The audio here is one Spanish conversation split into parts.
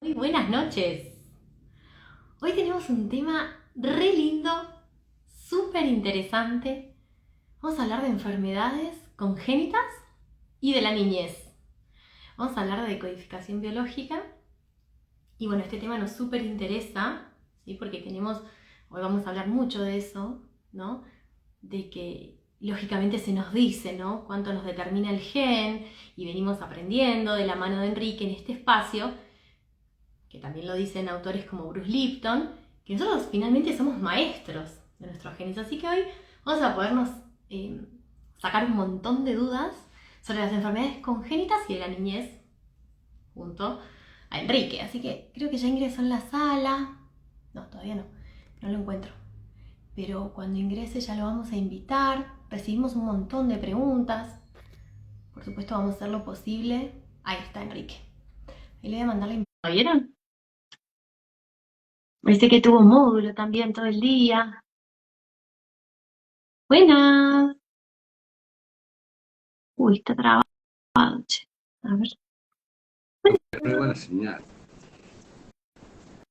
Muy buenas noches. Hoy tenemos un tema re lindo, súper interesante. Vamos a hablar de enfermedades congénitas y de la niñez. Vamos a hablar de decodificación biológica. Y bueno, este tema nos súper interesa, ¿sí? Porque hoy vamos a hablar mucho de eso, ¿no? De que lógicamente se nos dice, ¿no? Cuánto nos determina el gen y venimos aprendiendo de la mano de Enrique en este espacio que también lo dicen autores como Bruce Lipton, que nosotros finalmente somos maestros de nuestros genes. Así que hoy vamos a podernos eh, sacar un montón de dudas sobre las enfermedades congénitas y de la niñez junto a Enrique. Así que creo que ya ingresó en la sala. No, todavía no, no lo encuentro. Pero cuando ingrese ya lo vamos a invitar. Recibimos un montón de preguntas. Por supuesto vamos a hacer lo posible. Ahí está Enrique. Ahí le voy a mandar la invitación. ¿Lo vieron? Parece que tuvo módulo también todo el día. Buenas. Uy, está trabado, che. A ver. Muy buena señal.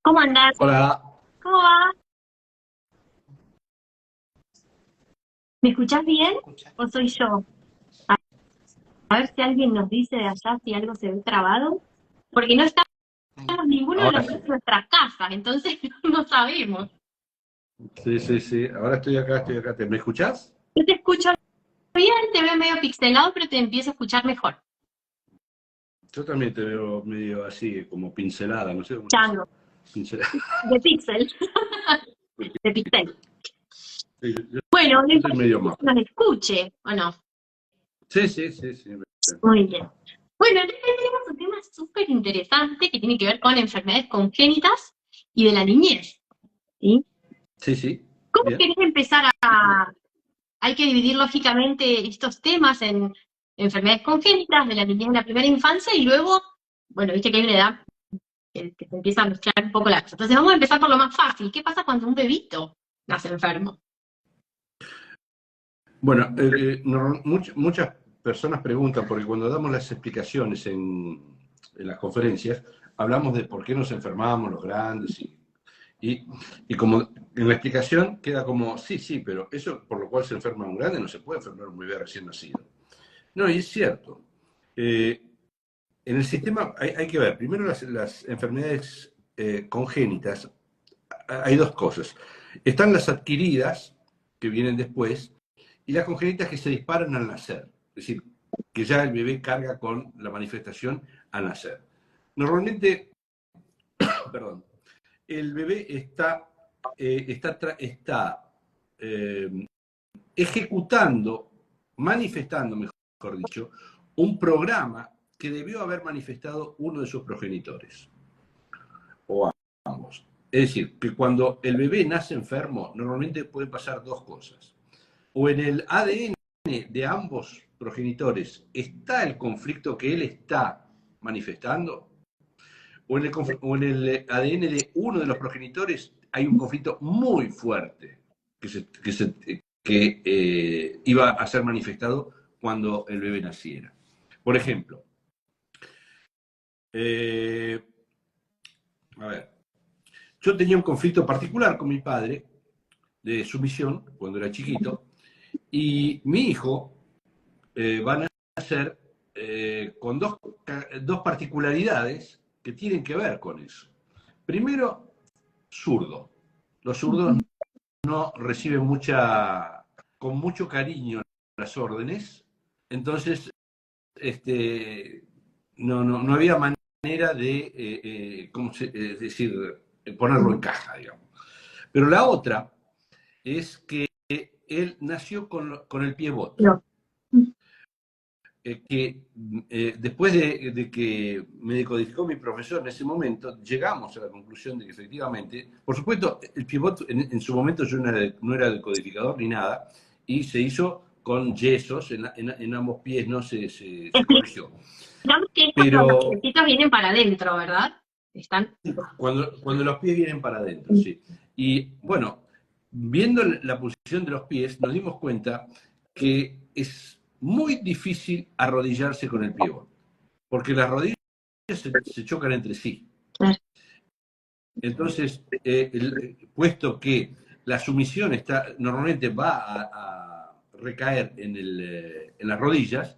¿Cómo andás? Hola. ¿Cómo va? ¿Me escuchás bien o soy yo? A ver si alguien nos dice de allá si algo se ve trabado. Porque no estamos ninguno de Ahora los dos sí. en nuestras casas, entonces no sabemos. Sí, sí, sí. Ahora estoy acá, estoy acá. ¿Me escuchás? Yo te escucho bien, te veo medio pixelado, pero te empiezo a escuchar mejor. Yo también te veo medio así, como pincelada, no sé cómo se dice. Chango, Pincelada. de pixel, de pixel. Sí, Bueno, lo yo estoy importante medio es más. que nos escuche, ¿o no? Sí, sí, sí, sí. Muy bien. Bueno, entonces tenemos un tema súper interesante que tiene que ver con enfermedades congénitas y de la niñez, ¿sí? Sí, sí. ¿Cómo Bien. querés empezar a...? Hay que dividir lógicamente estos temas en enfermedades congénitas de la niñez en la primera infancia y luego, bueno, viste que hay una edad que se empieza a mezclar un poco la cosa. Entonces vamos a empezar por lo más fácil. ¿Qué pasa cuando un bebito nace enfermo? Bueno, muchas personas preguntan, porque cuando damos las explicaciones en las conferencias, hablamos de por qué nos enfermamos los grandes y, y como en la explicación queda como, sí, sí, pero eso por lo cual se enferma un grande no se puede enfermar un bebé recién nacido. No, y es cierto. Eh, en el sistema hay que ver, primero las enfermedades congénitas, hay dos cosas. Están las adquiridas, que vienen después, y las congénitas que se disparan al nacer. Es decir, que ya el bebé carga con la manifestación al nacer. Normalmente, perdón, el bebé está eh, ejecutando, manifestando, mejor dicho, un programa que debió haber manifestado uno de sus progenitores, o ambos. Es decir, que cuando el bebé nace enfermo, normalmente pueden pasar dos cosas. O en el ADN de ambos progenitores está el conflicto que él está manifestando, o en el ADN de uno de los progenitores hay un conflicto muy fuerte que iba a ser manifestado cuando el bebé naciera. Por ejemplo, eh, a ver, yo tenía un conflicto particular con mi padre de sumisión cuando era chiquito y mi hijo va a nacer con dos particularidades que tienen que ver con eso. Primero, zurdo. Los zurdos no reciben con mucho cariño las órdenes, entonces no había manera de, ¿cómo decir, ponerlo en caja, digamos. Pero la otra es que él nació con el pie boto, No. que después de que me decodificó mi profesor en ese momento, llegamos a la conclusión de que efectivamente, por supuesto, el pivot en su momento yo no era decodificador ni nada, y se hizo con yesos en ambos pies, no se corrigió. Explicamos que es cuando los Pero piecitos vienen para adentro, ¿verdad? Están tipo. cuando los pies vienen para adentro, sí. Y bueno, viendo la posición de los pies, nos dimos cuenta que es muy difícil arrodillarse con el pie, porque las rodillas se chocan entre sí. Claro. Entonces, puesto que la sumisión normalmente va a recaer en las rodillas,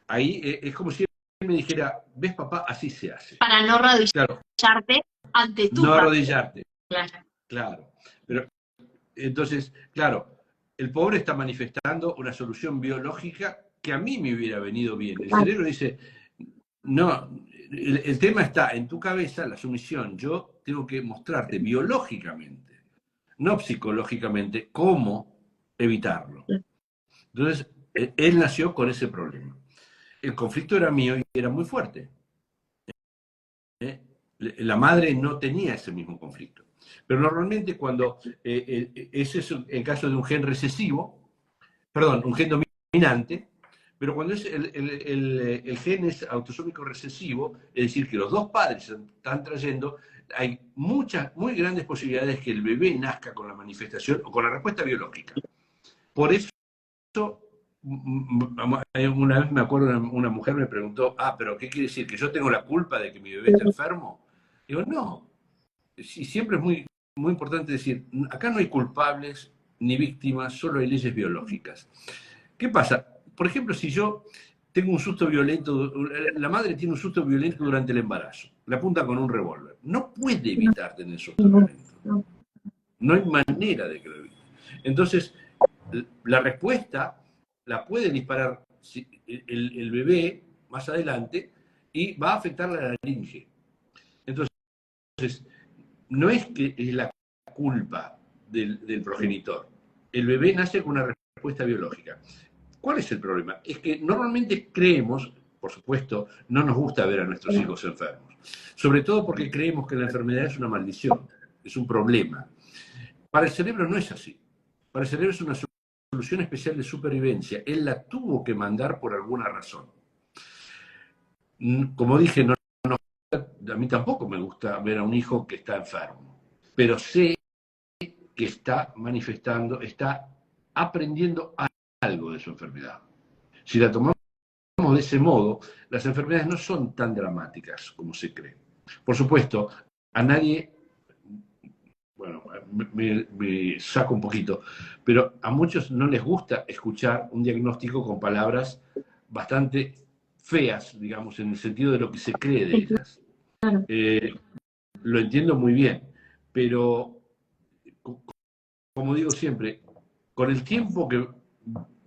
ahí es como si me dijera, ves papá, así se hace. Para no arrodillarte claro, ante tu no padre. arrodillarte. Claro. Claro. Pero, entonces, claro, el pobre está manifestando una solución biológica que a mí me hubiera venido bien. El cerebro dice, no, el tema está en tu cabeza, la sumisión. Yo tengo que mostrarte biológicamente, no psicológicamente, cómo evitarlo. Entonces, él nació con ese problema. El conflicto era mío y era muy fuerte. La madre no tenía ese mismo conflicto. Pero normalmente cuando ese es el caso de un gen recesivo, perdón, un gen dominante, pero cuando es el gen es autosómico recesivo, es decir, que los dos padres están trayendo, hay muchas, muy grandes posibilidades que el bebé nazca con la manifestación o con la respuesta biológica. Por eso, una vez me acuerdo, una mujer me preguntó, pero ¿qué quiere decir? ¿Que yo tengo la culpa de que mi bebé está enfermo? Digo, no. Sí, siempre es muy, muy importante decir, acá no hay culpables ni víctimas, solo hay leyes biológicas. ¿Qué pasa? Por ejemplo, si yo tengo un susto violento, la madre tiene un susto violento durante el embarazo, la apunta con un revólver. No puede evitar tener susto violento. No hay manera de que lo evite. Entonces, la respuesta la puede disparar el bebé más adelante y va a afectar la laringe. Entonces, no es que es la culpa del progenitor. El bebé nace con una respuesta biológica. ¿Cuál es el problema? Es que normalmente creemos, por supuesto, no nos gusta ver a nuestros hijos enfermos. Sobre todo porque creemos que la enfermedad es una maldición, es un problema. Para el cerebro no es así. Para el cerebro es una solución especial de supervivencia. Él la tuvo que mandar por alguna razón. Como dije, a mí tampoco me gusta ver a un hijo que está enfermo, pero sé que está manifestando, está aprendiendo algo de su enfermedad. Si la tomamos de ese modo, las enfermedades no son tan dramáticas como se cree. Por supuesto, a nadie, bueno, me saco un poquito, pero a muchos no les gusta escuchar un diagnóstico con palabras bastante feas, digamos, en el sentido de lo que se cree de ellas. Lo entiendo muy bien, pero como digo siempre, con el tiempo que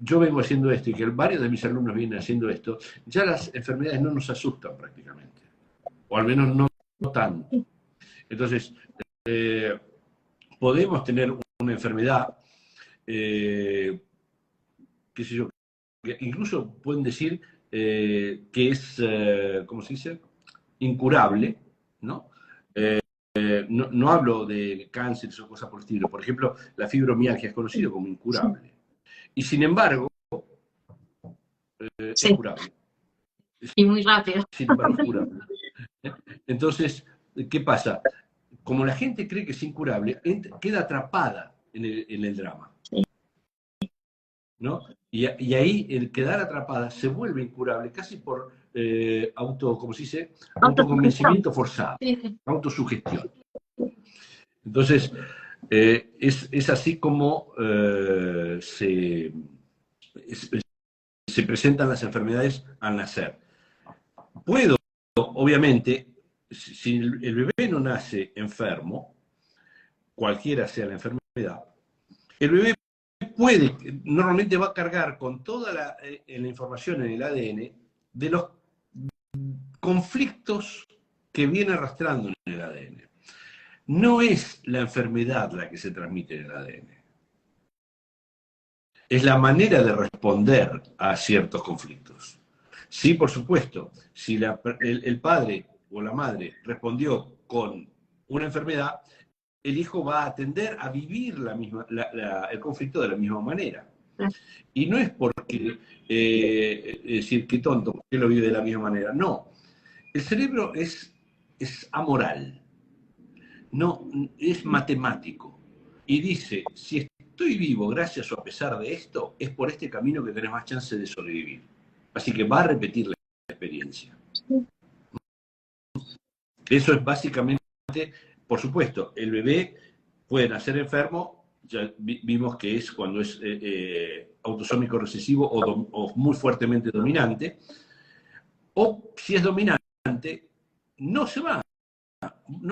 yo vengo haciendo esto y que varios de mis alumnos vienen haciendo esto, ya las enfermedades no nos asustan prácticamente, o al menos no tanto. Entonces, podemos tener una enfermedad, qué sé yo, que incluso pueden decir que es, ¿cómo se dice? Incurable, ¿no? No hablo de cánceres o cosas por el estilo. Por ejemplo, la fibromialgia es conocido como incurable. Y sin embargo, es curable. Y muy rápido. Sin embargo, es curable. Entonces, ¿qué pasa? Como la gente cree que es incurable, queda atrapada en el drama. ¿No? Y ahí el quedar atrapada se vuelve incurable casi por ¿cómo se dice? Autoconvencimiento forzado, autosugestión. Entonces, es así como se presentan las enfermedades al nacer. Puedo, obviamente, si el bebé no nace enfermo, cualquiera sea la enfermedad, el bebé normalmente va a cargar con toda la información en el ADN de los conflictos que viene arrastrando en el ADN. No es la enfermedad la que se transmite en el ADN. Es la manera de responder a ciertos conflictos. Sí, por supuesto, si el padre o la madre respondió con una enfermedad, el hijo va a tender a vivir el conflicto de la misma manera. Y no es porque decir, qué tonto, ¿por qué lo vive de la misma manera? No. El cerebro es amoral. No, es matemático. Y dice, si estoy vivo gracias o a pesar de esto, es por este camino que tenés más chance de sobrevivir. Así que va a repetir la experiencia. Eso es básicamente por supuesto, el bebé puede nacer enfermo, ya vimos que es cuando es autosómico recesivo o muy fuertemente dominante, o si es dominante, no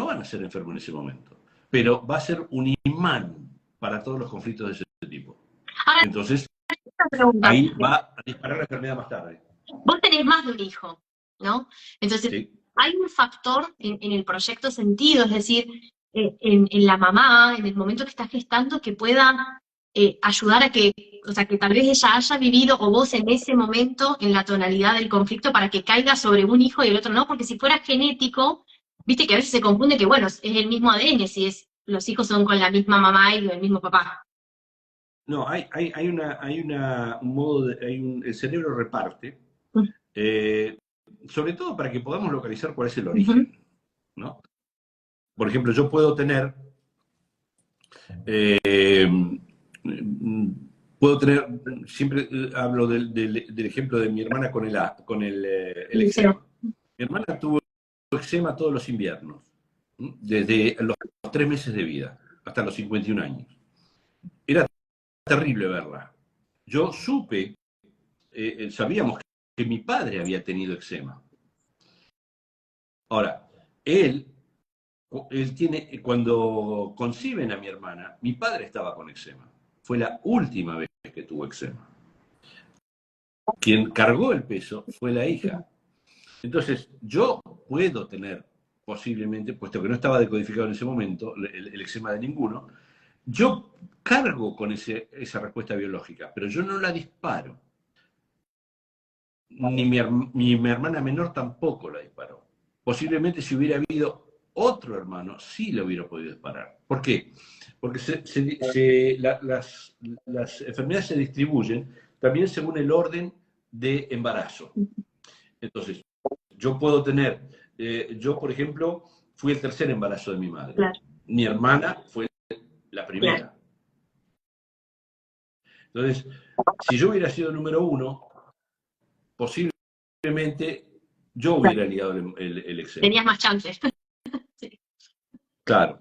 van a ser enfermos en ese momento, pero va a ser un imán para todos los conflictos de ese tipo. Ahora, Entonces, una pregunta. ahí va a disparar la enfermedad más tarde. Vos tenés más de un hijo, ¿no? Entonces, ¿Sí? hay un factor en el proyecto sentido, es decir, en la mamá, en el momento que está gestando, que pueda ayudar a que, o sea, que tal vez ella haya vivido, o vos en ese momento, en la tonalidad del conflicto, para que caiga sobre un hijo y el otro no, porque si fuera genético, viste que a veces se confunde que, bueno, es el mismo ADN, si los hijos son con la misma mamá y el mismo papá. No, un modo el cerebro reparte, sobre todo para que podamos localizar cuál es el origen, ¿no? Por ejemplo, yo puedo tener, siempre hablo del ejemplo de mi hermana con el eczema. Mi hermana tuvo eczema todos los inviernos, desde los 3 meses de vida hasta los 51 años. Era terrible verla. Yo supe, sabíamos que mi padre había tenido eczema. Ahora, él cuando conciben a mi hermana, mi padre estaba con eczema. Fue la última vez que tuvo eczema. Quien cargó el peso fue la hija. Entonces, yo puedo tener posiblemente, puesto que no estaba decodificado en ese momento, el eczema de ninguno, yo cargo con esa respuesta biológica, pero yo no la disparo. Ni mi hermana menor tampoco la disparó. Posiblemente si hubiera habido otro hermano, sí lo hubiera podido disparar. ¿Por qué? Porque las enfermedades se distribuyen también según el orden de embarazo. Entonces, yo puedo tener, yo por ejemplo, fui el tercer embarazo de mi madre. Claro. Mi hermana fue la primera. Claro. Entonces, si yo hubiera sido el número 1, posiblemente yo hubiera liado el eczema. Tenías más chances. Sí. Claro.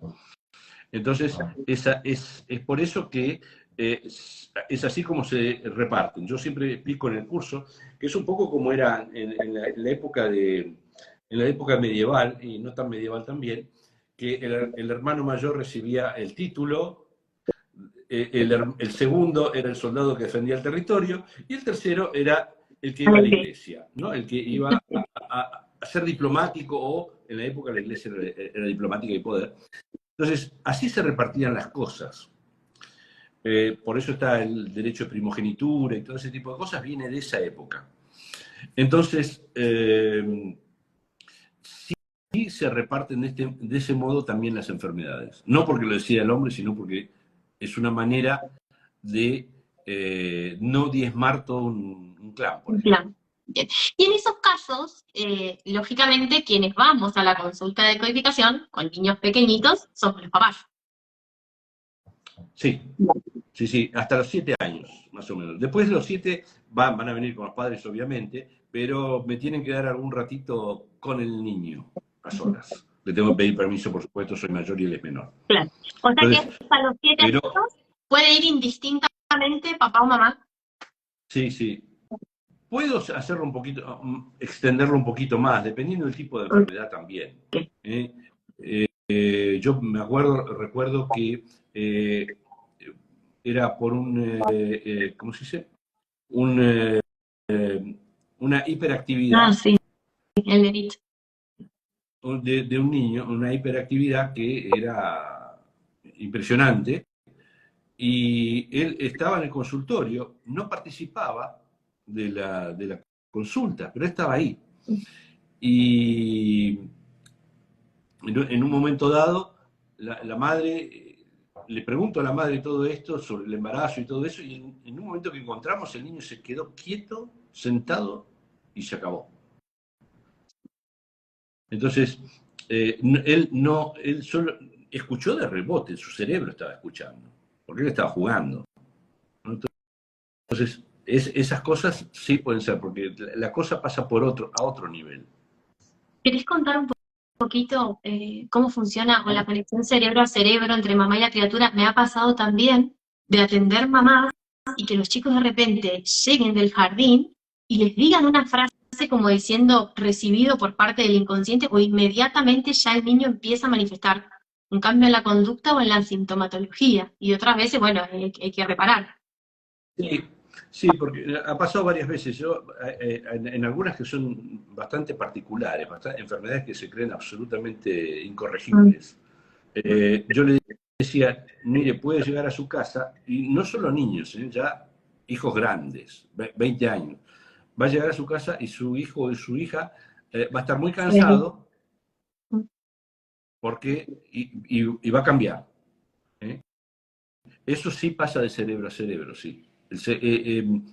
Entonces, es por eso que es así como se reparten. Yo siempre explico en el curso que es un poco como era en la época medieval, y no tan medieval también, que el hermano mayor recibía el título, el segundo era el soldado que defendía el territorio, y el tercero era el que iba a la iglesia, ¿no? El que iba a ser diplomático, o en la época la iglesia era diplomática y poder. Entonces, así se repartían las cosas. Por eso está el derecho de primogenitura y todo ese tipo de cosas, viene de esa época. Entonces, sí se reparten de ese modo también las enfermedades. No porque lo decía el hombre, sino porque es una manera de no diezmar todo un clan. Por ejemplo. Claro. Bien. Y en esos casos, lógicamente, quienes vamos a la consulta de codificación con niños pequeñitos somos los papás. Sí, sí, hasta los 7 años, más o menos. Después de los 7 van a venir con los padres, obviamente, pero me tienen que dar algún ratito con el niño, a solas. Le tengo que pedir permiso, por supuesto, soy mayor y él es menor. Claro. O sea Entonces, que hasta los 7 años puede ir indistintamente papá o mamá. Sí. Puedo hacerlo un poquito, extenderlo un poquito más, dependiendo del tipo de enfermedad también. Yo recuerdo que era por ¿cómo se dice? Una hiperactividad. Ah, sí, el delito. De un niño, una hiperactividad que era impresionante, y él estaba en el consultorio, no participaba de la consulta, pero estaba ahí. Y en un momento dado, la madre, le pregunto a la madre todo esto sobre el embarazo y todo eso, y en un momento que encontramos, el niño se quedó quieto, sentado, y se acabó. Entonces, él solo escuchó de rebote, su cerebro estaba escuchando, porque él estaba jugando. Entonces, esas cosas sí pueden ser, porque la cosa pasa a otro nivel. ¿Querés contar un poquito cómo funciona o la conexión cerebro a cerebro entre mamá y la criatura. Me ha pasado también de atender mamás y que los chicos de repente lleguen del jardín y les digan una frase como diciendo recibido por parte del inconsciente, o inmediatamente ya el niño empieza a manifestar un cambio en la conducta o en la sintomatología. Y otras veces, bueno, hay que reparar. Sí, sí, porque ha pasado varias veces. Yo, en algunas que son bastante particulares, enfermedades que se creen absolutamente incorregibles. Yo le decía, mire, puede llegar a su casa, y no solo niños, ya hijos grandes, 20 años, va a llegar a su casa y su hijo o su hija va a estar muy cansado porque, y va a cambiar. ¿eh? Eso sí pasa de cerebro a cerebro, sí.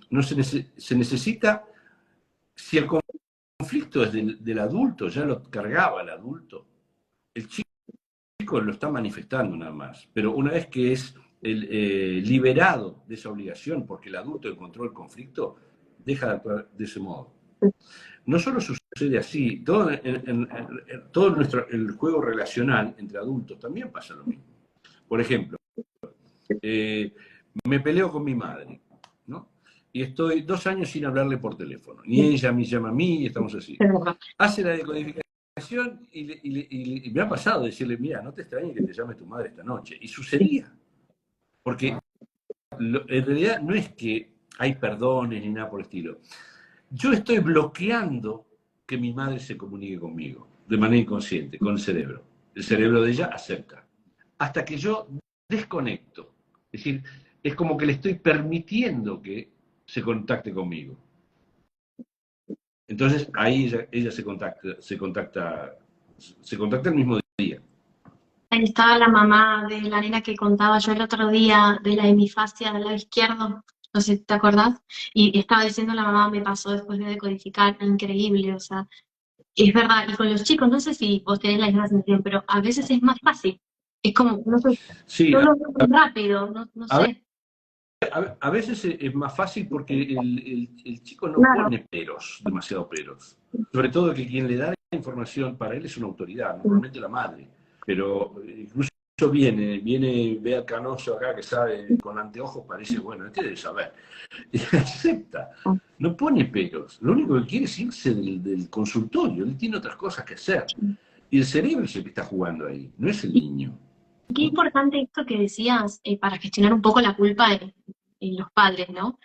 No se necesita, si el conflicto es del adulto, ya lo cargaba el adulto, el chico lo está manifestando nada más, pero una vez que es liberado de esa obligación porque el adulto encontró el conflicto, deja de actuar de ese modo. No solo sucede así, todo el juego relacional entre adultos también pasa lo mismo. Por ejemplo, me peleo con mi madre, ¿no? Y estoy 2 años sin hablarle por teléfono. Ni ella me llama a mí y estamos así. Hace la decodificación y me ha pasado decirle, mira, no te extrañes que te llame tu madre esta noche. Y sucedía. Porque en realidad no es que hay perdones ni nada por el estilo. Yo estoy bloqueando que mi madre se comunique conmigo de manera inconsciente, con el cerebro. El cerebro de ella acepta. Hasta que yo desconecto. Es decir, es como que le estoy permitiendo que se contacte conmigo. Entonces ahí ella se contacta el mismo día. Ahí estaba la mamá de la nena que contaba yo el otro día de la hemifasia del lado izquierdo, no sé si te acordás, y estaba diciendo la mamá, me pasó después de decodificar, increíble, o sea, es verdad, y con los chicos, no sé si vos tenés la misma sensación, pero a veces es más fácil, es como, no sé, Sí, todo muy rápido, no a, sé. a veces es más fácil porque el chico no Claro. pone peros, demasiado peros. Sobre todo que quien le da la información para él es una autoridad, normalmente la madre. Pero incluso viene, ve al canoso acá que sabe, con anteojos parece, bueno, este debe saber. Y acepta, no pone peros. Lo único que quiere es irse del consultorio, él tiene otras cosas que hacer. Y el cerebro es el que está jugando ahí, no es el niño. Qué importante esto que decías para gestionar un poco la culpa en los padres, ¿no?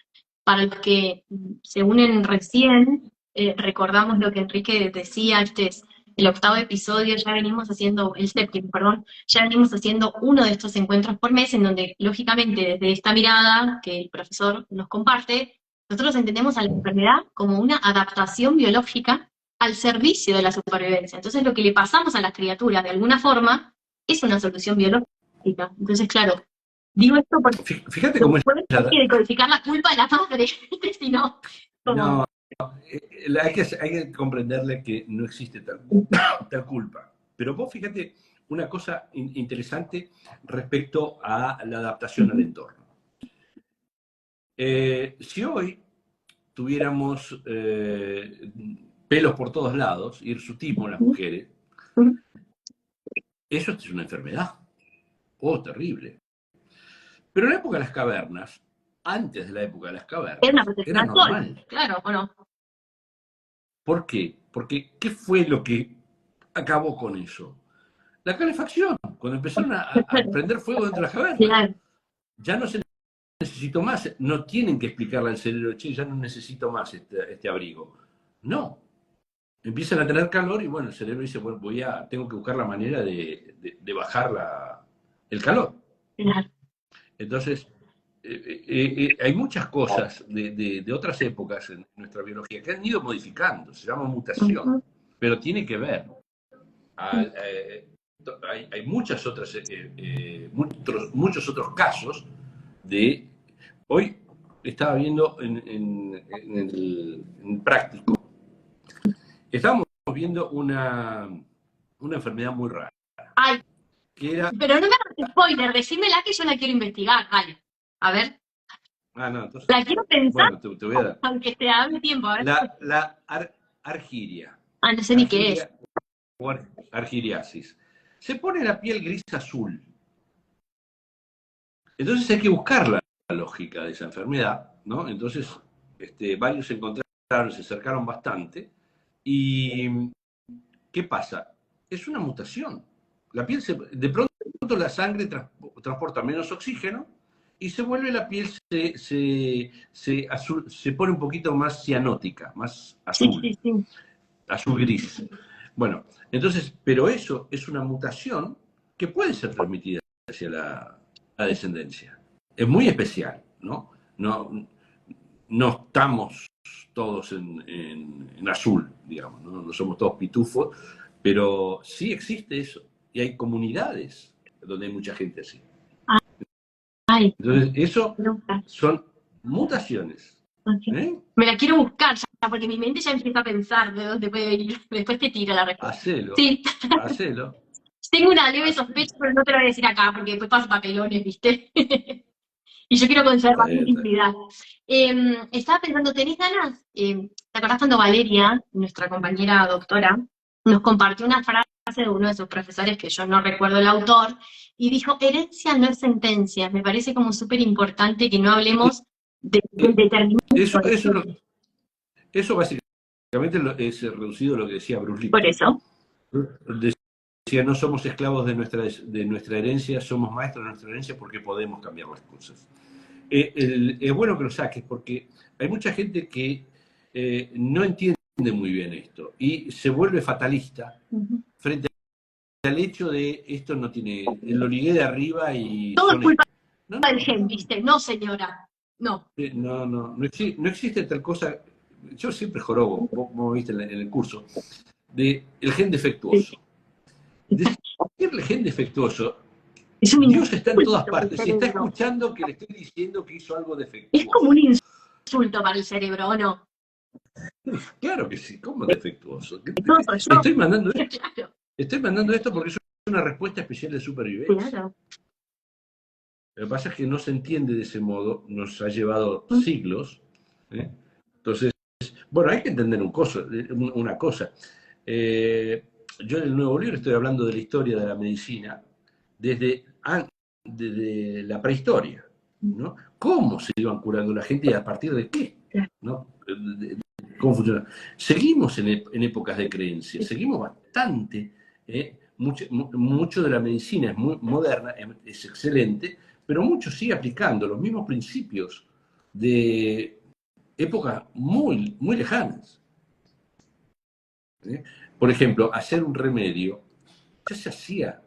Para los que se unen recién, recordamos lo que Enrique decía, este es el 8º episodio, ya venimos haciendo, el 7º, perdón, ya venimos haciendo uno de estos encuentros por mes, en donde, lógicamente, desde esta mirada que el profesor nos comparte, nosotros entendemos a la enfermedad como una adaptación biológica al servicio de la supervivencia. Entonces, lo que le pasamos a las criaturas, de alguna forma, es una solución biológica. Entonces, claro, digo esto porque Fíjate cómo es hay que decodificar la culpa de la madre, si no, como... No, hay que comprenderle que no existe tal culpa. Pero vos fíjate una cosa interesante respecto a la adaptación al entorno. Si hoy tuviéramos pelos por todos lados, hirsutismo en las mujeres, eso es una enfermedad. Oh, terrible. Pero en la época de las cavernas, antes de la época de las cavernas, era normal. Claro, ¿o no? ¿Por qué? Porque ¿qué fue lo que acabó con eso? La calefacción, cuando empezaron a prender fuego dentro de las cavernas. Claro. Ya no se necesitó más, no tienen que explicarle al cerebro, che, ya no necesito más este abrigo. No. Empiezan a tener calor y bueno, el cerebro dice, bueno, tengo que buscar la manera de bajar el calor. Claro. Entonces, hay muchas cosas de otras épocas en nuestra biología que han ido modificando, se llama mutación, pero tiene que ver. Hay muchas otras, muchos otros casos de... Hoy estaba viendo en el práctico, estábamos viendo una enfermedad muy rara. Ay, que era... pero no me hagas spoiler, decímela que yo la quiero investigar, vale. A ver. No, entonces, La quiero pensar, bueno, te voy a dar. aunque te dame tiempo, a ver. La argiria. No sé ni qué es. o argiriasis. Se pone la piel gris azul. Entonces hay que buscar la lógica de esa enfermedad, ¿no? Entonces, varios se encontraron, se acercaron bastante. ¿Y qué pasa? Es una mutación. La piel de pronto la sangre transporta menos oxígeno y se vuelve la piel, se pone un poquito más cianótica, más azul, sí. azul gris. Bueno, entonces, pero eso es una mutación que puede ser transmitida hacia la descendencia. Es muy especial, ¿no? No estamos todos en azul, digamos, ¿no? No somos todos pitufos, pero sí existe eso. Y hay comunidades donde hay mucha gente así. Ay, Entonces, eso son mutaciones. okay. Me la quiero buscar ya, porque mi mente ya empieza a pensar de dónde puede venir. Después te tiro la respuesta. Hacelo. Sí. Hacelo. Tengo una leve sospecha, pero no te lo voy a decir acá, porque después paso papelones, ¿viste? Y yo quiero conservar mi intimidad. Estaba pensando, ¿tenés ganas? ¿Te acordás cuando Valeria, nuestra compañera doctora, nos compartió una frase de uno de sus profesores, que yo no recuerdo el autor, y dijo, herencia no es sentencia? Me parece como súper importante que no hablemos de determinación. Eso básicamente es reducido a lo que decía Bruce Lee. Por eso. Decía, no somos esclavos de nuestra herencia, somos maestros de nuestra herencia porque podemos cambiar las cosas. Es bueno que lo saques porque hay mucha gente que no entiende muy bien esto y se vuelve fatalista frente al hecho de esto no tiene, lo ligué de arriba y... Todo es culpa del gen, ¿viste? No, señora, no. No existe tal cosa, yo siempre jorobo, vos viste en el curso, de el gen defectuoso. Decirle gen defectuoso, Dios está en todas partes, si está escuchando que le estoy diciendo que hizo algo defectuoso. Es como un insulto para el cerebro, ¿o no? Claro que sí, ¿cómo defectuoso? Estoy mandando esto porque es una respuesta especial de supervivencia. Claro. Lo que pasa es que no se entiende de ese modo, nos ha llevado siglos. Entonces, bueno, hay que entender una cosa. Yo en el nuevo libro estoy hablando de la historia de la medicina desde la prehistoria, ¿no? ¿Cómo se iban curando la gente y a partir de qué? ¿No? ¿Cómo funciona? Seguimos en épocas de creencias, seguimos bastante. Mucho de la medicina es muy moderna, es excelente, pero mucho sigue aplicando los mismos principios de épocas muy, muy lejanas. Por ejemplo, hacer un remedio ya se hacía,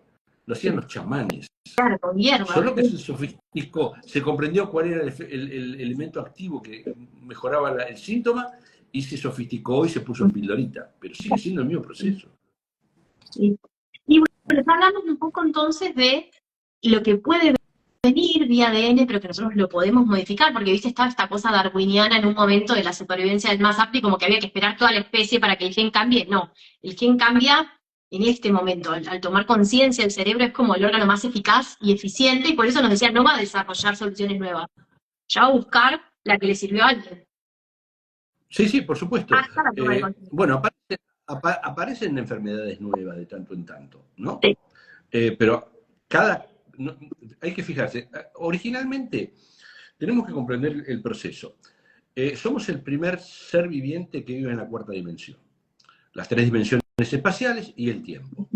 lo hacían los chamanes. Claro, con hierba. Solo que se sofisticó, se comprendió cuál era el elemento activo que mejoraba el síntoma y se sofisticó y se puso en pildorita, pero sigue siendo el mismo proceso. Sí. Y bueno, hablamos un poco entonces de lo que puede venir vía ADN, pero que nosotros lo podemos modificar, porque viste, estaba esta cosa darwiniana en un momento de la supervivencia del más apto y como que había que esperar toda la especie para que el gen cambie. No, el gen cambia en este momento. Al tomar conciencia, el cerebro es como el órgano más eficaz y eficiente, y por eso nos decía, no va a desarrollar soluciones nuevas, ya va a buscar la que le sirvió a alguien. Sí, por supuesto. Bueno, aparecen enfermedades nuevas de tanto en tanto, ¿no? Sí. Pero hay que fijarse, originalmente tenemos que comprender el proceso. Somos el primer ser viviente que vive en la cuarta dimensión. Las tres dimensiones espaciales y el tiempo.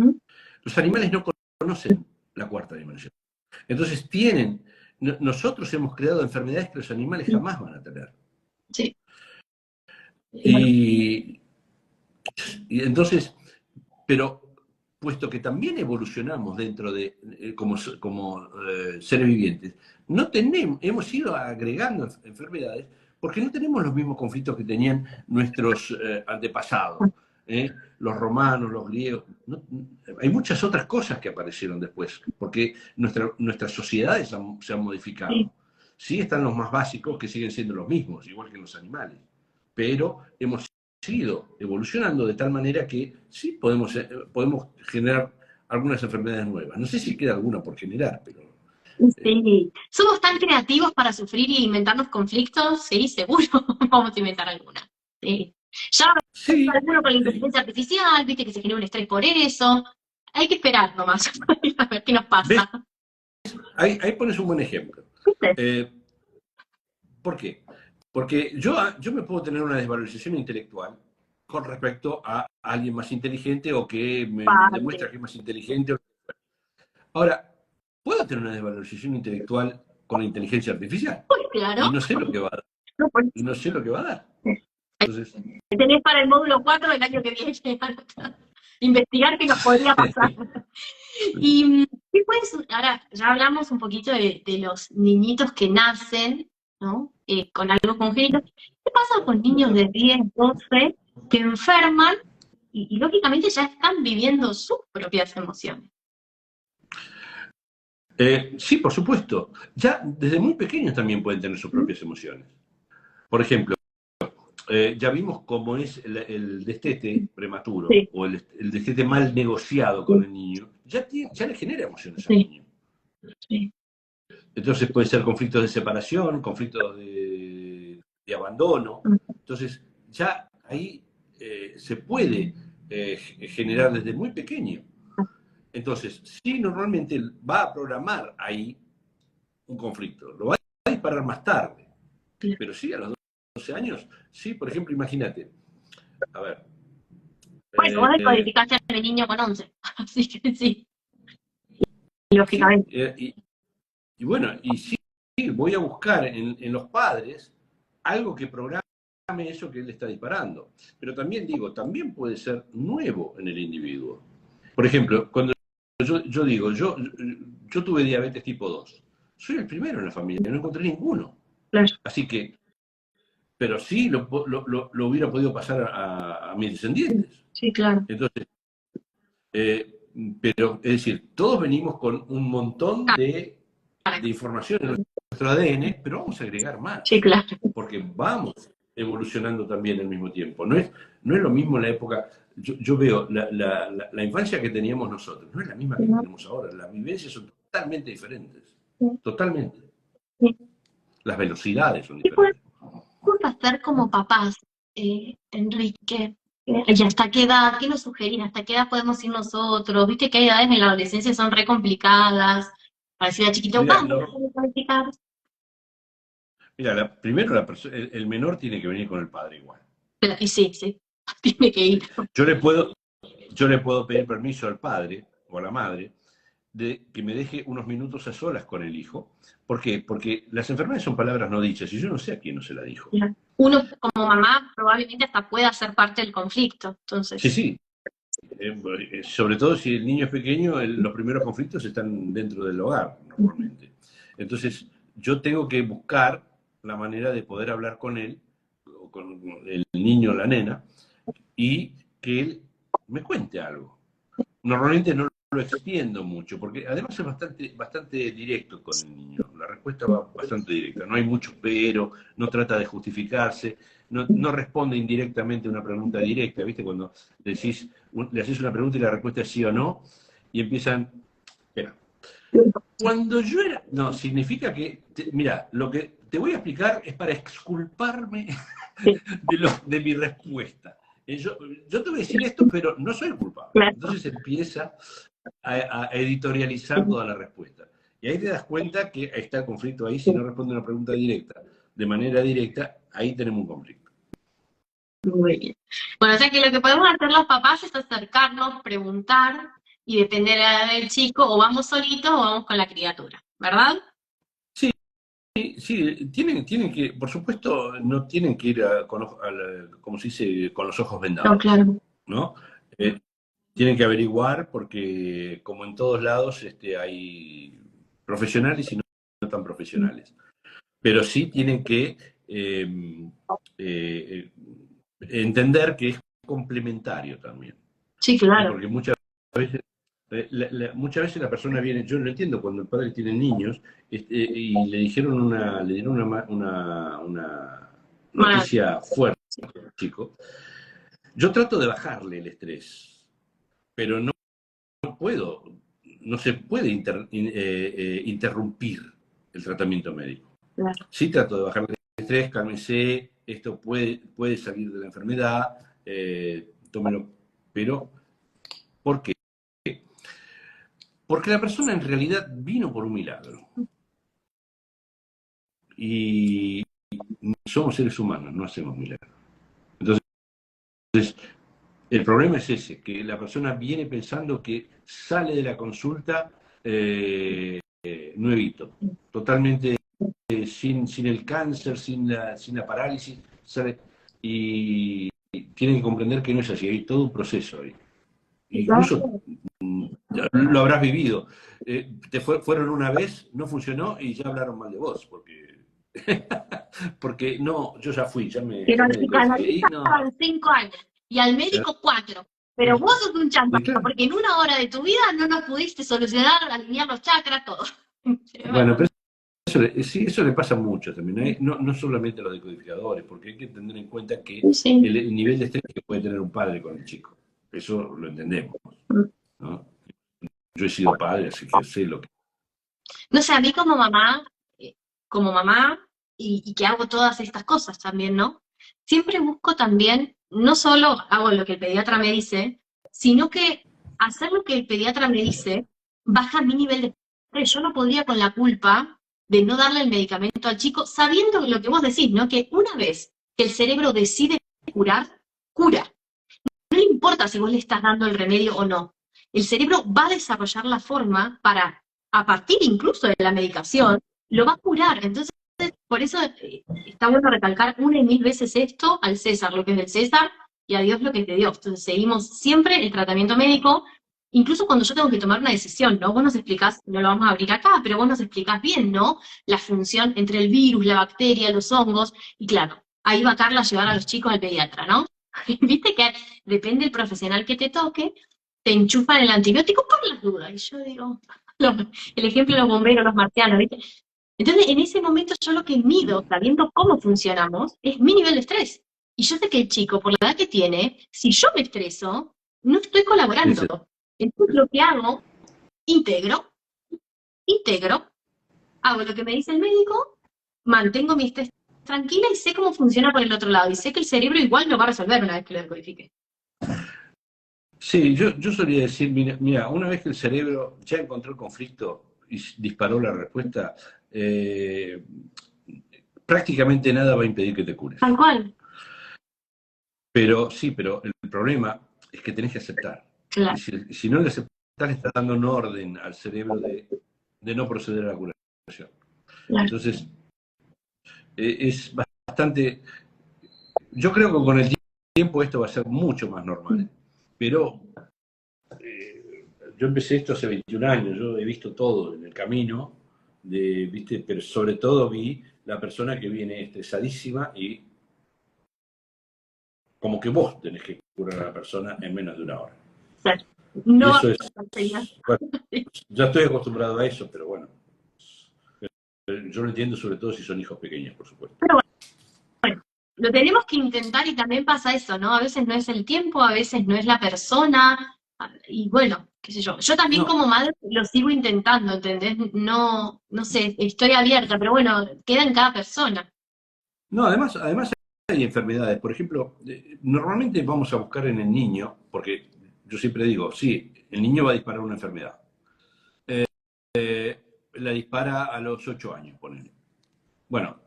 Los animales no conocen la cuarta dimensión. Entonces nosotros hemos creado enfermedades que los animales jamás van a tener. Sí. Y entonces, pero puesto que también evolucionamos dentro de, como seres vivientes, hemos ido agregando enfermedades porque no tenemos los mismos conflictos que tenían nuestros antepasados, los romanos, los griegos. Hay muchas otras cosas que aparecieron después, porque nuestras sociedades se han modificado. Sí están los más básicos que siguen siendo los mismos, igual que los animales, pero hemos seguido evolucionando de tal manera que sí podemos generar algunas enfermedades nuevas. No sé si queda alguna por generar, pero... Sí. ¿Somos tan creativos para sufrir y inventarnos conflictos? Sí, seguro vamos a inventar alguna. Sí. Ya Sí, Alguno con la sí. inteligencia artificial, viste que se genera un estrés por eso. Hay que esperar nomás a ver qué nos ¿Ves? pasa. Ahí pones un buen ejemplo. ¿Viste? Eh, ¿Por qué? Porque yo me puedo tener una desvalorización intelectual con respecto a alguien más inteligente o que me Padre. demuestra que es más inteligente. Ahora, puedo tener una desvalorización intelectual con la inteligencia artificial Pues y claro. no sé lo que va a dar. No, pues, Y no sé lo que va a dar. Entonces, tenés para el módulo 4 del año que viene investigar qué nos podría pasar. Y ¿qué puedes, ahora ya hablamos un poquito de los niñitos que nacen, ¿no? Con algo congénito. ¿Qué pasa con niños de 10, 12 que enferman y lógicamente ya están viviendo sus propias emociones? sí, por supuesto. Ya desde muy pequeños también pueden tener sus ¿Mm? propias emociones. Por ejemplo, ya vimos cómo es el destete prematuro Sí, o el destete mal negociado con sí, el niño. Ya le genera emociones al sí, niño. sí. Entonces puede ser conflictos de separación, conflictos de abandono. Mm. Entonces ya ahí se puede generar desde muy pequeño. Entonces, sí, normalmente va a programar ahí un conflicto. Lo va a disparar más tarde. Pero sí, a los 12 años, sí, por ejemplo, imagínate. A ver. Bueno, vos Eh, descodificaste a mi niño con 11, así que sí, sí, lógicamente. y bueno, y sí, sí, voy a buscar en los padres algo que programe eso que él está disparando. Pero también digo, también puede ser nuevo en el individuo. Por ejemplo, cuando yo digo, yo tuve diabetes tipo 2. Soy el primero en la familia, no encontré ninguno. Claro. Así que, pero sí lo hubiera podido pasar a mis descendientes. Sí, claro. Entonces, eh, pero es decir, todos venimos con un montón de información en nuestro ADN, pero vamos a agregar Sí, más, claro. porque vamos evolucionando también al mismo tiempo. No es lo mismo la época, yo veo la infancia que teníamos nosotros, no es la misma que tenemos ahora, las vivencias son totalmente diferentes, totalmente. Las velocidades son ¿Qué podemos diferentes. hacer como papás, Enrique? ¿Y hasta qué edad? ¿Qué nos sugerís? ¿Hasta qué edad podemos ir nosotros? Viste que hay edades en la adolescencia que son re complicadas. Parecida chiquito, Mira, vamos, a practicar. mira primero el menor tiene que venir con el padre igual. Y sí, sí, tiene que ir. Yo le puedo, yo le puedo pedir permiso al padre o a la madre de que me deje unos minutos a solas con el hijo. ¿Por qué? Porque las enfermedades son palabras no dichas y yo no sé a quién no se la dijo. Uno como mamá probablemente hasta pueda ser parte del conflicto. Sí, Entonces, sí. Sobre todo si el niño es pequeño, los primeros conflictos están dentro del hogar, normalmente. Entonces, yo tengo que buscar la manera de poder hablar con él, o con el niño o la nena, y que él me cuente algo. Normalmente no lo extiendo mucho, porque además es bastante directo con el niño. La respuesta va bastante directa. No hay mucho pero, no trata de justificarse, no responde indirectamente a una pregunta directa. ¿Viste? Cuando le haces una pregunta y la respuesta es sí o no, y empiezan. Espera. Cuando yo era. No, significa que. Mira, lo que te voy a explicar es para exculparme de mi respuesta. Yo te voy a decir esto, pero no soy el culpable. claro. Entonces empieza a editorializar toda la respuesta. Y ahí te das cuenta que está el conflicto ahí, si no responde una pregunta directa, de manera directa, ahí tenemos un conflicto. Muy bien. Bueno, o sea que lo que podemos hacer los papás es acercarnos, preguntar y depende de la edad del chico, o vamos solitos o vamos con la criatura, ¿verdad? Sí, sí, tienen que, por supuesto, no tienen que ir como se dice, con los ojos No, vendados, claro. ¿no? Tienen que averiguar porque, como en todos lados, hay profesionales y no tan profesionales. Pero sí tienen que eh, entender que es complementario también. Sí, claro. Porque veces, muchas veces la persona viene, yo lo entiendo, cuando el padre tiene niños y le dieron una Mal. noticia fuerte al chico, yo trato de bajarle el estrés, pero no puedo, no se puede interrumpir el tratamiento médico. Claro. Sí trato de bajarle el estrés, cálmese, esto puede salir de la enfermedad, tómelo. Pero, ¿por qué? Porque la persona en realidad vino por un milagro. Y somos seres humanos, no hacemos milagros. Entonces, el problema es ese, que la persona viene pensando que sale de la consulta nuevito, totalmente sin el cáncer, sin la parálisis, sale, y tienen que comprender que no es así, hay todo un proceso ahí. Incluso lo habrás vivido. Fueron una vez, no funcionó y ya hablaron mal de vos, porque no, yo ya fui, Pero al decodifiqué, psicoanalista estaban 5 años y al médico 4. Pero vos sos un chantaje, claro. porque en 1 hora de tu vida no nos pudiste solucionar, alinear los chakras, todo. Bueno, pero eso le pasa mucho también, no solamente a los decodificadores, porque hay que tener en cuenta que Sí. el nivel de estrés que puede tener un padre con el chico, eso lo entendemos, ¿no? Yo he sido padre, así que sé lo que... No sé, a mí como mamá, y que hago todas estas cosas también, ¿no? Siempre busco también, no solo hago lo que el pediatra me dice, sino que hacer lo que el pediatra me dice baja mi nivel de estrés. Yo no podría con la culpa de no darle el medicamento al chico, sabiendo lo que vos decís, ¿no? Que una vez que el cerebro decide curar, cura. No le importa si vos le estás dando el remedio o no. El cerebro va a desarrollar la forma para, a partir incluso de la medicación, lo va a curar. Entonces, por eso está bueno recalcar 1.000 veces esto: al César lo que es del César y a Dios lo que es de Dios. Entonces, seguimos siempre el tratamiento médico, incluso cuando yo tengo que tomar una decisión, ¿no? Vos nos explicás, no lo vamos a abrir acá, pero vos nos explicás bien, ¿no? La función entre el virus, la bacteria, los hongos, y claro, ahí va Carla a llevar a los chicos al pediatra, ¿no? Viste que depende del profesional que te toque, te enchufan el antibiótico por las dudas. Y yo digo, el ejemplo de los bomberos, los marcianos, ¿viste? Entonces, en ese momento yo lo que mido, sabiendo cómo funcionamos, es mi nivel de estrés. Y yo sé que el chico, por la edad que tiene, si yo me estreso, no estoy colaborando. Entonces, lo que hago, integro, hago lo que me dice el médico, mantengo mi estrés tranquila y sé cómo funciona por el otro lado. Y sé que el cerebro igual lo va a resolver una vez que lo decodifique. Sí, yo solía decir, mira, una vez que el cerebro ya encontró el conflicto y disparó la respuesta, prácticamente nada va a impedir que te cures. Tal cual. Pero el problema es que tenés que aceptar. Claro. Y si no le aceptás, le estás dando un orden al cerebro de no proceder a la curación. Claro. Entonces, es bastante... Yo creo que con el tiempo esto va a ser mucho más normal. Pero yo empecé esto hace 21 años, yo he visto todo en el camino, ¿viste? Pero sobre todo vi la persona que viene estresadísima y como que vos tenés que curar a la persona en menos de 1 hora. No, eso es, bueno, ya estoy acostumbrado a eso, pero bueno, yo lo entiendo sobre todo si son hijos pequeños, por supuesto. Pero bueno, lo tenemos que intentar y también pasa eso, ¿no? A veces no es el tiempo, a veces no es la persona, y bueno, qué sé yo. Yo también como madre lo sigo intentando, ¿entendés? No sé, estoy abierta, pero bueno, queda en cada persona. No, además hay enfermedades. Por ejemplo, normalmente vamos a buscar en el niño, porque yo siempre digo, sí, el niño va a disparar una enfermedad. La dispara a los 8 años, ponele. Bueno,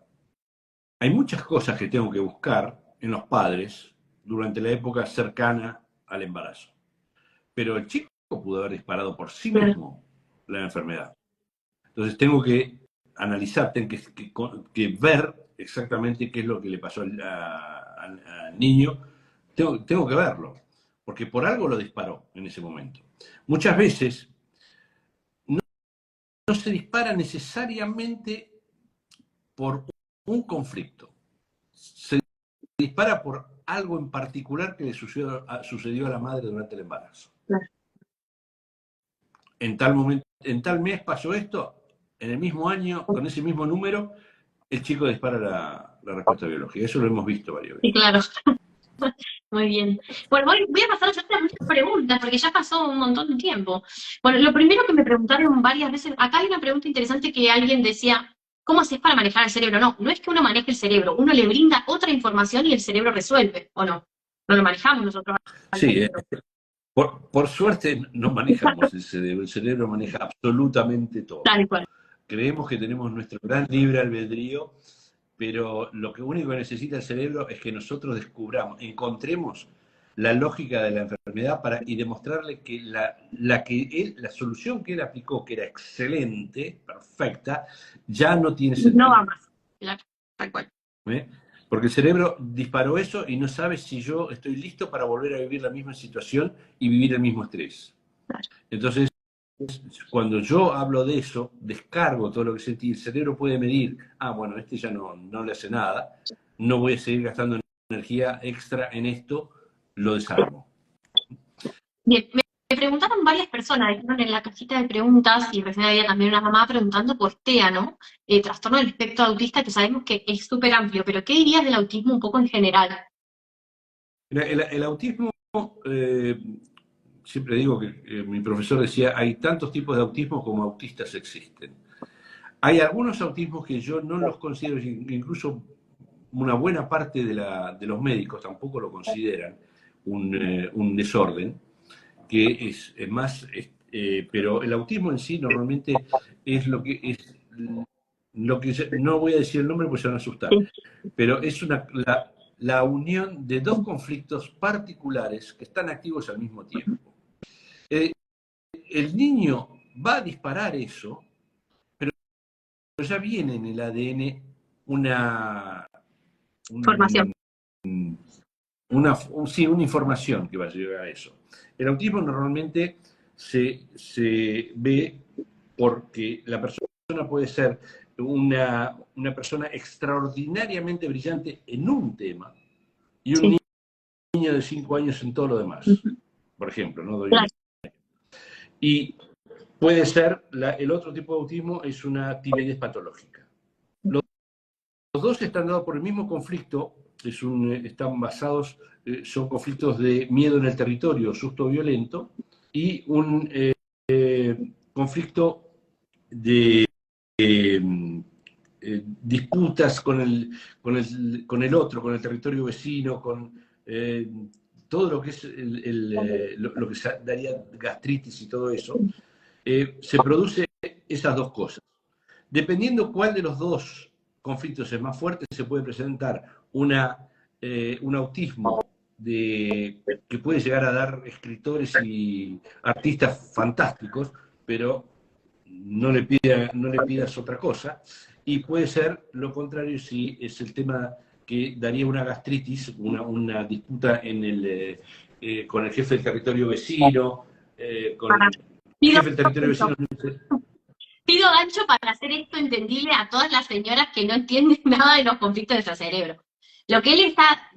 hay muchas cosas que tengo que buscar en los padres durante la época cercana al embarazo. Pero el chico pudo haber disparado por sí mismo la enfermedad. Entonces tengo que analizar, tengo que ver exactamente qué es lo que le pasó al niño. Tengo que verlo, porque por algo lo disparó en ese momento. Muchas veces no se dispara necesariamente por un conflicto. Se dispara por algo en particular que le sucedió a la madre durante el embarazo. Claro. En tal momento, en tal mes pasó esto, en el mismo año, con ese mismo número, el chico dispara la respuesta biológica. Eso lo hemos visto varias veces. Sí, claro. Muy bien. Bueno, voy a pasar a hacer muchas preguntas, porque ya pasó un montón de tiempo. Bueno, lo primero que me preguntaron varias veces, acá hay una pregunta interesante que alguien decía, ¿cómo haces para manejar el cerebro? No es que uno maneje el cerebro, uno le brinda otra información y el cerebro resuelve, ¿o no? No lo manejamos nosotros al Sí, cerebro. por suerte no manejamos el cerebro maneja absolutamente todo. Tal cual. Creemos que tenemos nuestro gran libre albedrío, pero lo que único que necesita el cerebro es que nosotros descubramos, encontremos la lógica de la enfermedad y demostrarle que la solución que él aplicó, que era excelente, perfecta, ya no tiene No va sentido. más. Claro, tal cual. ¿Eh? Porque el cerebro disparó eso y no sabe si yo estoy listo para volver a vivir la misma situación y vivir el mismo estrés. Claro. Entonces, cuando yo hablo de eso, descargo todo lo que sentí, el cerebro puede medir, bueno, este ya no le hace nada, no voy a seguir gastando energía extra en esto, lo desarmo. Bien, me preguntaron varias personas, dijeron en la cajita de preguntas, y recién había también una mamá preguntando por TEA, ¿no? Trastorno del espectro autista, que sabemos que es súper amplio, pero ¿qué dirías del autismo un poco en general? El autismo, siempre digo que mi profesor decía, hay tantos tipos de autismo como autistas existen. Hay algunos autismos que yo no los considero, incluso una buena parte de los médicos tampoco lo consideran un desorden, que es más, pero el autismo en sí normalmente es lo que no voy a decir el nombre porque se van a asustar, Sí. pero es la unión de dos conflictos particulares que están activos al mismo tiempo. El niño va a disparar eso, pero ya viene en el ADN una, Formación. una información que va a llegar a eso. El autismo normalmente se ve porque la persona puede ser una persona extraordinariamente brillante en un tema y un Sí. niño de 5 años en todo lo demás. Por ejemplo, ¿no? Claro. Y puede ser, el otro tipo de autismo es una timidez patológica. Los dos están dados por el mismo conflicto, están basados, son conflictos de miedo en el territorio, susto violento, y un conflicto de disputas con el otro, con el territorio vecino, con todo lo que es lo que daría gastritis y todo eso, se produce esas dos cosas. Dependiendo cuál de los dos conflictos es más fuerte, se puede presentar un autismo que puede llegar a dar escritores y artistas fantásticos, pero no le pidas otra cosa. Y puede ser lo contrario si es el tema que daría una gastritis, una disputa con el jefe del territorio vecino, con el Pido, jefe del territorio vecino. pido gancho para hacer esto entendible a todas las señoras que no entienden nada de los conflictos de nuestro cerebro. Lo que él está,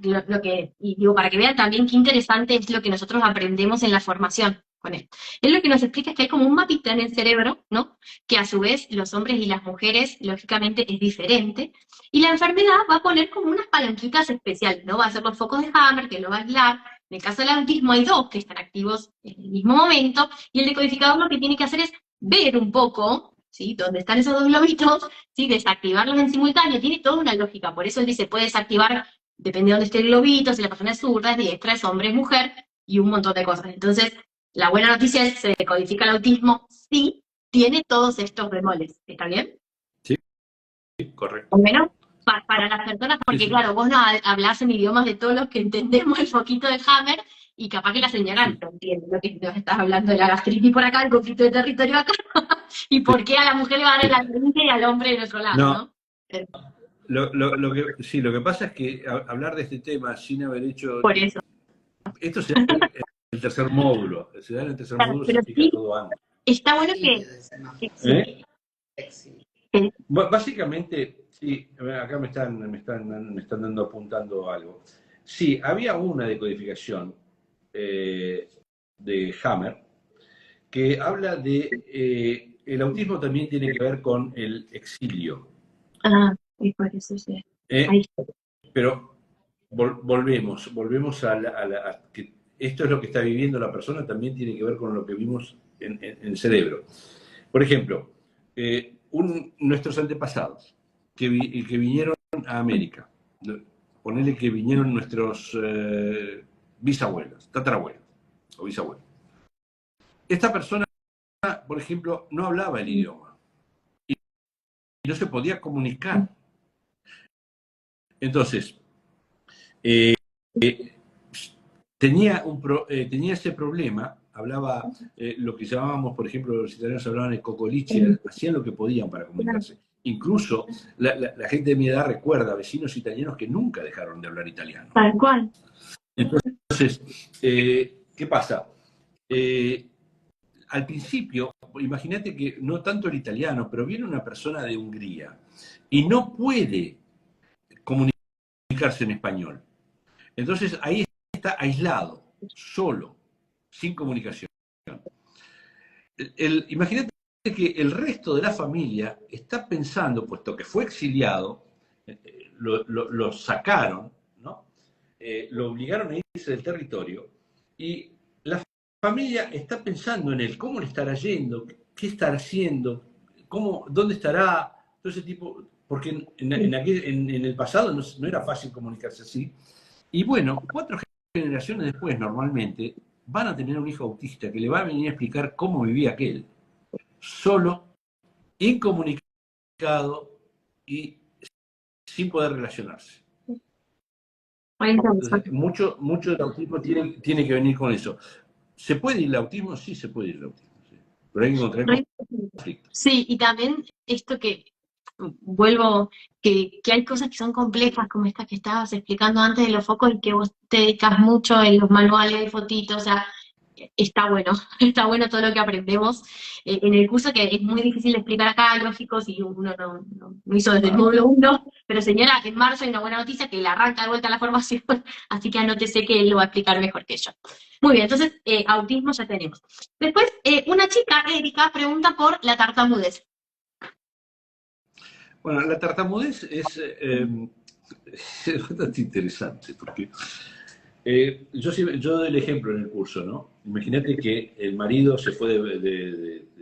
y digo, para que vean también qué interesante es lo que nosotros aprendemos en la formación con él. Él lo que nos explica es que hay como un mapita en el cerebro, ¿no? Que a su vez los hombres y las mujeres, lógicamente, es diferente. Y la enfermedad va a poner como unas palanquitas especiales, ¿no? Va a ser los focos de Hammer, que lo va a aislar. En el caso del autismo hay dos que están activos en el mismo momento, y el decodificador lo que tiene que hacer es ver un poco, ¿sí? Donde están esos dos globitos, ¿sí? Desactivarlos en simultáneo, tiene toda una lógica, por eso él dice, puede desactivar, depende de dónde esté el globito, si la persona es zurda, es diestra, es hombre, es mujer, y un montón de cosas. Entonces, la buena noticia es, se decodifica el autismo, sí, tiene todos estos bemoles, ¿está bien? Sí, correcto. Al menos para las personas, porque Sí. claro, vos no hablás en idiomas de todos los que entendemos el foquito de Hammer, y capaz que la señora no entiende lo que nos estás hablando de la gastritis por acá, el conflicto de territorio acá, y por qué a la mujer le va a dar el artritis y al hombre del otro lado, ¿no? Lo que pasa es que hablar de este tema sin haber hecho... Por eso. Esto se da en el tercer módulo. Se da en el tercer módulo, se Pero explica sí, todo antes. está bueno que Básicamente, sí, acá me están apuntando algo. Sí, había una decodificación de Hammer que habla de el autismo también tiene que ver con el exilio. y por eso sí. Ahí. Pero volvemos a que esto es lo que está viviendo la persona, también tiene que ver con lo que vimos en el cerebro. Por ejemplo, nuestros antepasados que vinieron a América, ponele que vinieron nuestros bisabuelos, tatarabuelos o bisabuelos. Esta persona, por ejemplo, no hablaba el idioma y no se podía comunicar. Entonces, tenía ese problema, hablaba lo que llamábamos, por ejemplo, los italianos hablaban el cocoliche, hacían lo que podían para comunicarse. Incluso la gente de mi edad recuerda vecinos italianos que nunca dejaron de hablar italiano. Tal cual. Entonces, ¿qué pasa? Al principio, imagínate que no tanto el italiano, pero viene una persona de Hungría y no puede comunicarse en español. Entonces ahí está aislado, solo, sin comunicación. Imagínate que el resto de la familia está pensando, puesto que fue exiliado, lo sacaron, ¿no? Lo obligaron a irse del territorio, y la familia está pensando en él, cómo le estará yendo, qué estará haciendo, dónde estará, todo ese tipo, porque en el pasado no era fácil comunicarse así. Y bueno, 4 generaciones después, normalmente, van a tener un hijo autista que le va a venir a explicar cómo vivía aquel. Solo, incomunicado y sin poder relacionarse. Entonces, mucho del autismo tiene que venir con eso. ¿Se puede ir el autismo? Sí, se puede ir el autismo. Sí. Pero hay que encontrar conflicto. Sí, y también esto que vuelvo, que hay cosas que son complejas, como estas que estabas explicando antes de los focos y que vos te dedicas mucho en los manuales de fotitos, o sea, está bueno todo lo que aprendemos en el curso, que es muy difícil de explicar acá, lógico, si uno no hizo desde el módulo 1, pero señora, en marzo hay una buena noticia que le arranca de vuelta la formación, así que anótese que él lo va a explicar mejor que yo. Muy bien, entonces, autismo ya tenemos. Después, una chica, Erika, pregunta por la tartamudez. Bueno, la tartamudez es bastante interesante, porque yo doy el ejemplo en el curso, ¿no? Imagínate que el marido se fue de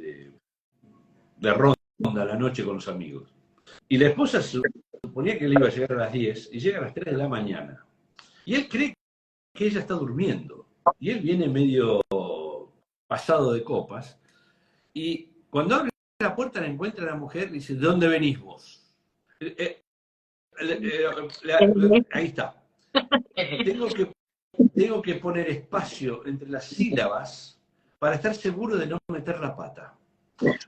ronda a la noche con los amigos. Y la esposa suponía que él iba a llegar a las 10 y llega a las 3 de la mañana. Y él cree que ella está durmiendo. Y él viene medio pasado de copas. Y cuando abre la puerta la encuentra la mujer y dice, ¿de dónde venís vos? Ahí está. Tengo que poner espacio entre las sílabas para estar seguro de no meter la pata.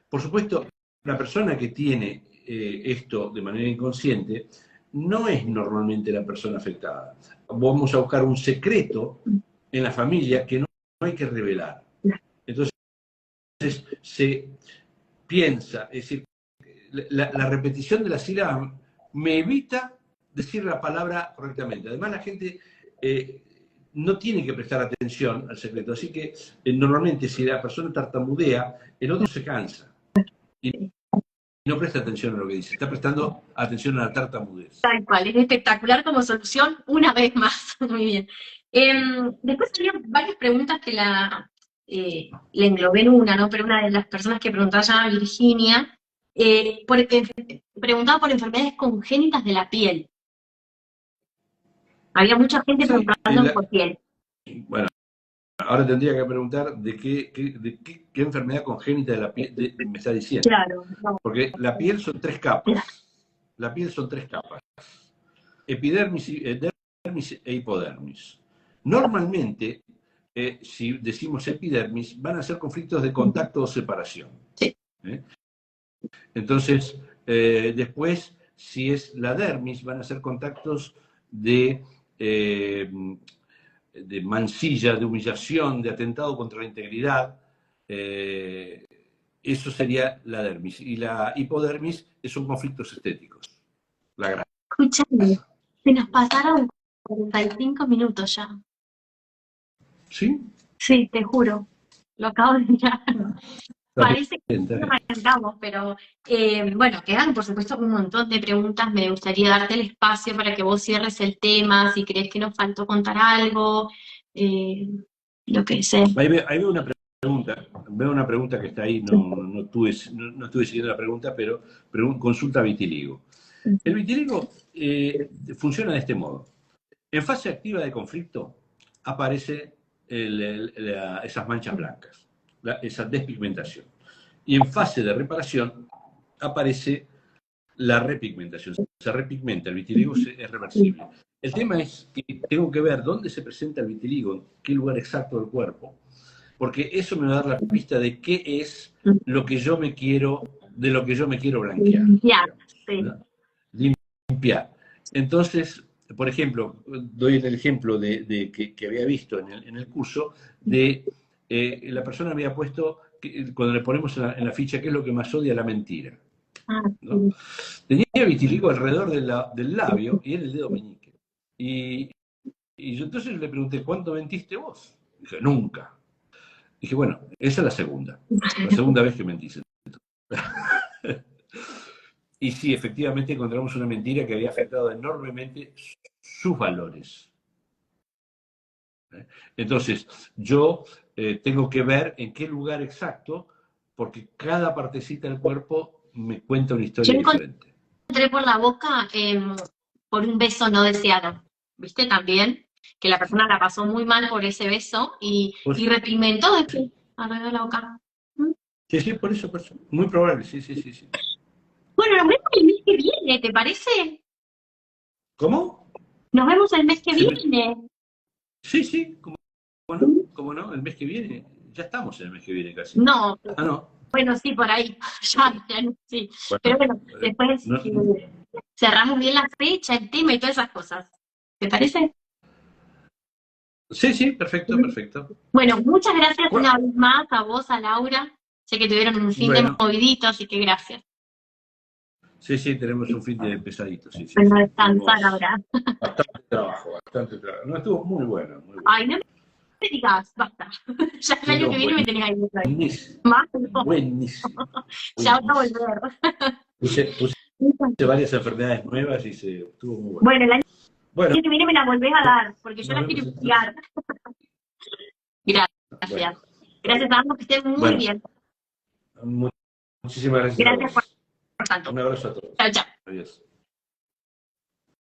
Por supuesto, la persona que tiene esto de manera inconsciente no es normalmente la persona afectada. Vamos a buscar un secreto en la familia que no hay que revelar. Entonces, se piensa, es decir, la repetición de la sílaba me evita decir la palabra correctamente. Además, la gente no tiene que prestar atención al secreto. Así que normalmente si la persona tartamudea, el otro se cansa y no presta atención a lo que dice. Está prestando atención a la tartamudez. Tal cual, es espectacular como solución una vez más. Muy bien. Después había varias preguntas que le englobé en una, ¿no? Pero una de las personas que preguntaba se llama Virginia, preguntaba por enfermedades congénitas de la piel. Había mucha gente preguntando por piel. Bueno, ahora tendría que preguntar de qué enfermedad congénita de la piel me está diciendo. Claro. No. Porque la piel son 3 capas. La piel son 3 capas. Epidermis, dermis e hipodermis. Normalmente, si decimos epidermis, van a ser conflictos de contacto o separación. Sí. Entonces, después, si es la dermis, van a ser contactos de mancilla, de humillación, de atentado contra la integridad. Eso sería la dermis. Y la hipodermis son conflictos estéticos. La grasa. Escúchame, se nos pasaron 45 minutos ya. ¿Sí? Sí, te juro. Lo acabo de mirar. Parece que no arrancamos, pero bueno, quedan por supuesto un montón de preguntas. Me gustaría darte el espacio para que vos cierres el tema, si crees que nos faltó contar algo, lo que sea. Ahí veo una pregunta que está ahí, no estuve siguiendo la pregunta, pero consulta vitiligo. El vitiligo funciona de este modo. En fase activa de conflicto, aparece esas manchas blancas, esa despigmentación. Y en fase de reparación aparece la repigmentación. Se repigmenta, el vitiligo es reversible. El tema es que tengo que ver dónde se presenta el vitiligo, en qué lugar exacto del cuerpo, porque eso me va a dar la pista de qué es lo que yo me quiero, de lo que yo me quiero blanquear. ¿No? Limpiar. Entonces, por ejemplo, doy el ejemplo de que había visto en el curso, de la persona había puesto, cuando le ponemos en la ficha, qué es lo que más odia, la mentira. ¿No? Tenía vitiligo alrededor del labio y en el dedo meñique. Y yo entonces le pregunté, ¿cuánto mentiste vos? Dije, nunca. Dije, bueno, esa es la segunda vez que mentís. Y sí, efectivamente encontramos una mentira que había afectado enormemente sus valores. Entonces, yo tengo que ver en qué lugar exacto, porque cada partecita del cuerpo me cuenta una historia diferente. Entré por la boca por un beso no deseado, ¿viste? También, que la persona la pasó muy mal por ese beso y repigmentó después alrededor de la boca. Sí, por eso. Muy probable, sí. Bueno, nos vemos el mes que viene, ¿te parece? ¿Cómo? Nos vemos el mes que viene. Sí, ¿cómo no? El mes que viene. Ya estamos en el mes que viene casi. No. No. Bueno, sí, por ahí. ya no, sí. Bueno, pero bueno, después cerramos bien la fecha, el tema y todas esas cosas. ¿Te parece? Sí, perfecto. Bueno, muchas gracias una vez más a vos, a Laura. Sé que tuvieron un fin de movidito, así que gracias. Sí, tenemos un fin de pesadito, sí. Bueno, descansar ahora. Bastante trabajo. No, estuvo muy bueno. Ay, no me digas, basta. Ya el año que viene me tenés ahí. Buenísimo. Ya voy a volver. Puse varias enfermedades nuevas y estuvo muy bueno. Bueno, el año que viene me la volvés a dar, porque yo la quiero estudiar. Gracias. Gracias a ambos, que estén muy bien. Muchísimas gracias. Gracias por tanto. Un abrazo a todos. Chao. Adiós.